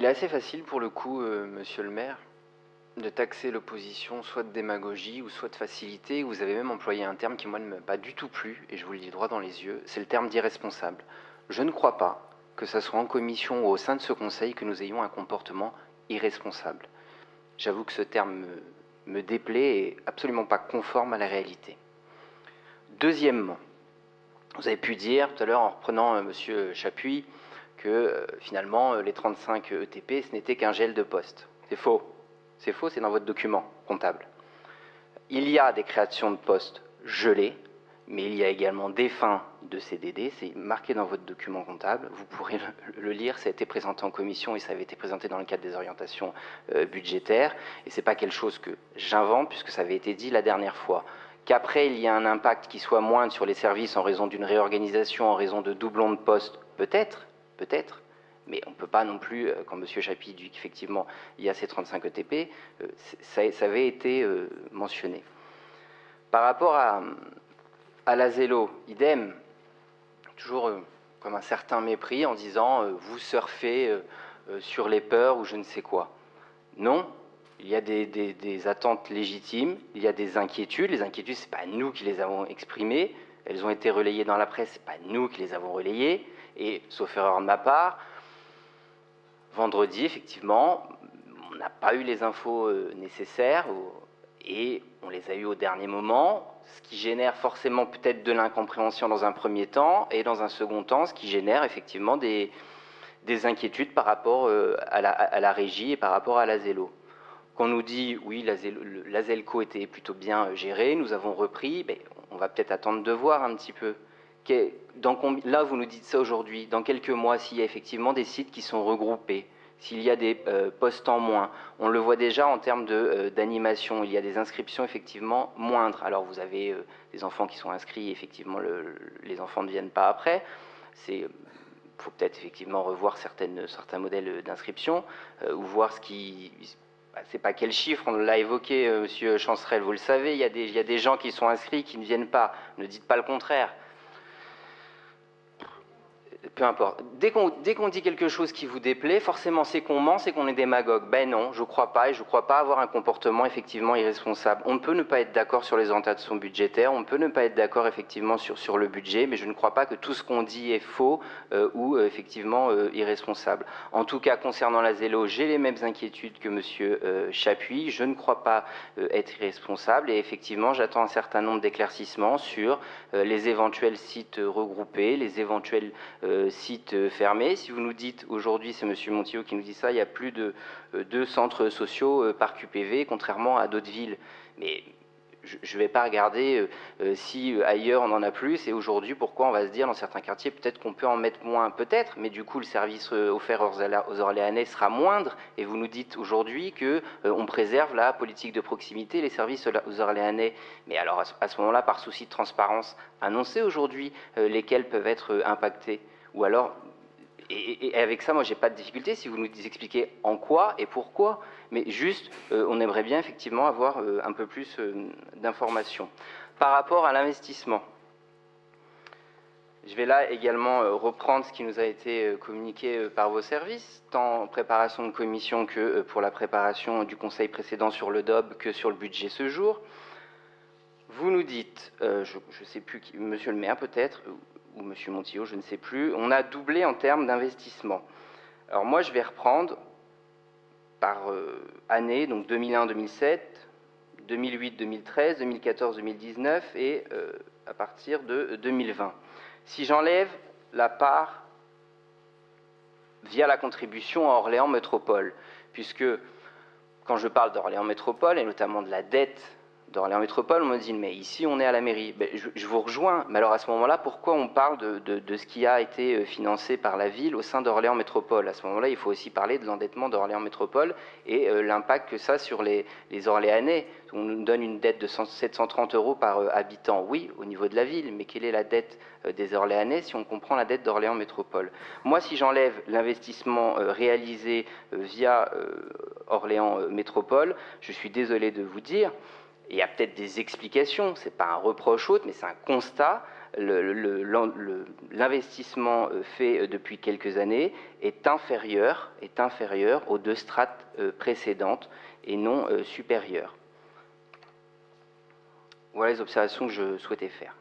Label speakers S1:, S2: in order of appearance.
S1: il est assez facile pour le coup, monsieur le maire, de taxer l'opposition soit de démagogie ou soit de facilité. Vous avez même employé un terme qui, moi, ne m'a pas du tout plu, et je vous le dis droit dans les yeux, c'est le terme d'irresponsable. Je ne crois pas que ça soit en commission ou au sein de ce conseil que nous ayons un comportement irresponsable. J'avoue que ce terme me déplaît et absolument pas conforme à la réalité. Deuxièmement, vous avez pu dire tout à l'heure en reprenant monsieur Chapuis que finalement les 35 ETP ce n'était qu'un gel de poste. C'est faux. C'est faux, c'est dans votre document comptable. Il y a des créations de postes gelées, mais il y a également des fins de CDD, c'est marqué dans votre document comptable, vous pourrez le lire, ça a été présenté en commission et ça avait été présenté dans le cadre des orientations budgétaires, et c'est pas quelque chose que j'invente puisque ça avait été dit la dernière fois. Qu'après il y a un impact qui soit moindre sur les services en raison d'une réorganisation, en raison de doublons de postes, peut-être, mais on ne peut pas non plus, quand M. Chapuis dit qu'effectivement il y a ces 35 ETP, ça avait été mentionné. Par rapport à la Zélo, idem, toujours comme un certain mépris en disant vous surfez sur les peurs ou je ne sais quoi. Non, il y a des attentes légitimes, il y a des inquiétudes. Les inquiétudes, ce n'est pas nous qui les avons exprimées, elles ont été relayées dans la presse, ce n'est pas nous qui les avons relayées, et sauf erreur de ma part, vendredi, effectivement, on n'a pas eu les infos nécessaires et on les a eues au dernier moment, ce qui génère forcément peut-être de l'incompréhension dans un premier temps et dans un second temps, ce qui génère effectivement des inquiétudes par rapport à la régie et par rapport à la Zélo. Qu'on nous dit, oui, la Zelco était plutôt bien gérée, nous avons repris, mais on va peut-être attendre de voir un petit peu. Là, vous nous dites ça aujourd'hui, dans quelques mois, s'il y a effectivement des sites qui sont regroupés, s'il y a des postes en moins, on le voit déjà en termes d'animation, il y a des inscriptions effectivement moindres. Alors vous avez des enfants qui sont inscrits, effectivement les enfants ne viennent pas après, il faut peut-être effectivement revoir certains modèles d'inscription, ou voir ce qui... c'est pas quel chiffre, on l'a évoqué, monsieur Chancerelle, vous le savez, il y a des gens qui sont inscrits qui ne viennent pas, ne dites pas le contraire. Peu importe. Dès qu'on dit quelque chose qui vous déplaît, forcément c'est qu'on ment, c'est qu'on est démagogue. Ben non, je crois pas, et je crois pas avoir un comportement effectivement irresponsable. On peut ne pas être d'accord sur les orientations budgétaires, on peut ne pas être d'accord effectivement sur le budget, mais je ne crois pas que tout ce qu'on dit est faux ou effectivement irresponsable. En tout cas, concernant la Zélo, j'ai les mêmes inquiétudes que monsieur Chapuis. Je ne crois pas être irresponsable, et effectivement, j'attends un certain nombre d'éclaircissements sur les éventuels sites regroupés, les éventuels sites fermés. Si vous nous dites, aujourd'hui, c'est M. Montillot qui nous dit ça, il y a plus de 2 centres sociaux par QPV, contrairement à d'autres villes. Mais je ne vais pas regarder si ailleurs on en a plus, et aujourd'hui, pourquoi on va se dire, dans certains quartiers, peut-être qu'on peut en mettre moins, peut-être, mais du coup, le service offert aux Orléanais sera moindre, et vous nous dites aujourd'hui qu'on préserve la politique de proximité, les services aux Orléanais. Mais alors, à ce moment-là, par souci de transparence, annoncez aujourd'hui lesquels peuvent être impactés. Ou alors, et avec ça, moi, j'ai pas de difficulté si vous nous expliquez en quoi et pourquoi, mais juste, on aimerait bien effectivement avoir un peu plus d'informations. Par rapport à l'investissement, je vais là également reprendre ce qui nous a été communiqué par vos services, tant en préparation de commission que pour la préparation du conseil précédent sur le DOB que sur le budget ce jour. Vous nous dites, je ne sais plus qui, monsieur le maire peut-être, ou monsieur Montillot, je ne sais plus, on a doublé en termes d'investissement. Alors moi, je vais reprendre par année, donc 2001-2007, 2008-2013, 2014-2019 et à partir de 2020. Si j'enlève la part via la contribution à Orléans Métropole, puisque quand je parle d'Orléans Métropole, et notamment de la dette d'Orléans Métropole, on me dit, mais ici on est à la mairie. Ben, je vous rejoins, mais alors à ce moment-là, pourquoi on parle de ce qui a été financé par la ville au sein d'Orléans Métropole? À ce moment-là, il faut aussi parler de l'endettement d'Orléans Métropole et l'impact que ça sur les Orléanais. On nous donne une dette de 730 € par habitant, oui, au niveau de la ville, mais quelle est la dette des Orléanais si on comprend la dette d'Orléans Métropole? Moi, si j'enlève l'investissement réalisé via Orléans Métropole, je suis désolé de vous dire, il y a peut-être des explications, ce n'est pas un reproche autre, mais c'est un constat. l'investissement fait depuis quelques années est inférieur aux deux strates précédentes et non supérieur. Voilà les observations que je souhaitais faire.